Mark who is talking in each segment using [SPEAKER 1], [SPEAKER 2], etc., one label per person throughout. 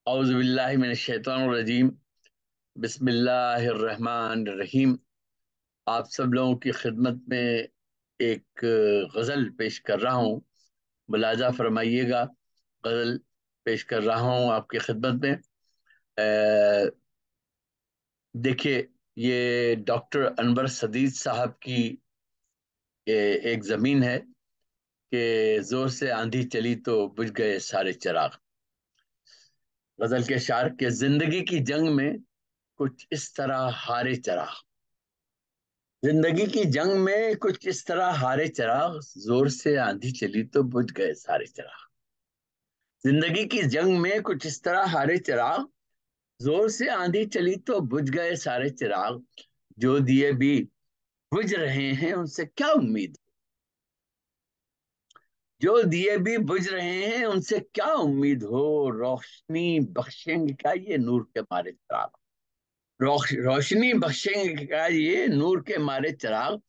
[SPEAKER 1] औज़ु बिल्लाहि मिनश शैतानिर रजीम। बिस्मिल्लाहिर्रहमानिर रहीम। आप सब लोगों की खिदमत में एक गज़ल पेश कर रहा हूँ, मुलाजा फरमाइएगा। गज़ल पेश कर रहा हूँ आपकी खिदमत में। देखिए, ये डॉक्टर अनवर सदीद साहब की एक ज़मीन है कि ज़ोर से आंधी चली तो बुझ गए सारे चिराग। गज़ल के शार के जिंदगी की जंग में कुछ इस तरह हारे चिराग। जिंदगी की जंग में कुछ इस तरह हारे चिराग, जोर से आंधी चली तो बुझ गए सारे चिराग। जिंदगी की जंग में कुछ इस तरह हारे चिराग, जोर से आंधी चली तो बुझ गए सारे चिराग। जो दिए भी बुझ रहे हैं उनसे क्या उम्मीद, जो दिए भी बुझ रहे हैं उनसे क्या उम्मीद हो। रोशनी बख्शेंगे क्या ये नूर के मारे चिराग। रोशनी बख्शेंगे क्या ये नूर के मारे चिराग।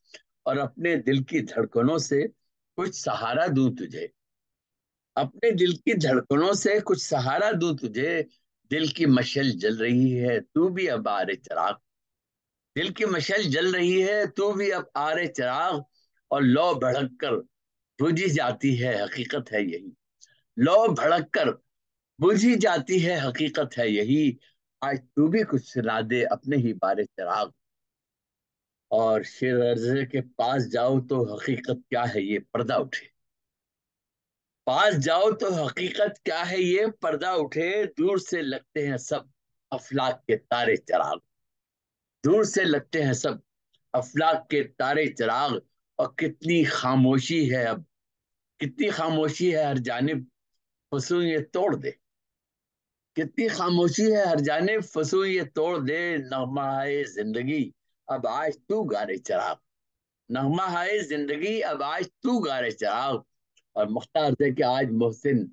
[SPEAKER 1] और अपने दिल की धड़कनों से कुछ सहारा दूं तुझे, अपने दिल की धड़कनों से कुछ सहारा दूं तुझे। दिल की मशल जल रही है तू भी अब आरे चिराग। दिल की मशल जल रही है तू भी अब आरे चिराग। और लौ भड़क कर बुझी जाती है हकीकत है यही। लौ भड़क कर बुझी जाती है हकीकत है यही। आज तू भी कुछ सुना दे अपने ही बारे चिराग। और शेर अर्ज़ के पास जाओ तो हकीकत क्या है ये पर्दा उठे। पास जाओ तो हकीकत क्या है ये पर्दा उठे। दूर से लगते हैं सब अफलाक के तारे चिराग। दूर से लगते हैं सब अफलाक के तारे चिराग। और कितनी खामोशी है अब, कितनी खामोशी है हर जानिब फंसू ये तोड़ दे। कितनी खामोशी है हर जानिब फंसू ये तोड़ दे। नगमा है जिंदगी अब आज तू गारे चिराग। नगमा है जिंदगी अब आज तू गारे चिराग। और मुख्तार है कि आज मोहसिन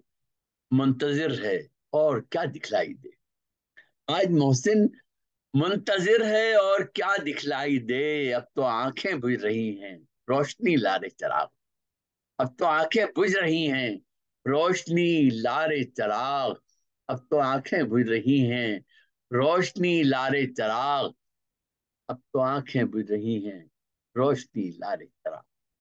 [SPEAKER 1] मुंतजिर है और क्या दिखलाई दे। आज मोहसिन मुंतजिर है और क्या दिखलाई दे। अब तो आंखें बुझ रही हैं रोशनी लारे चिराग। अब तो आंखें बुझ रही हैं रोशनी लारे चिराग। अब तो आंखें बुझ रही हैं रोशनी लारे चिराग। अब तो आंखें बुझ रही हैं रोशनी लारे चिराग।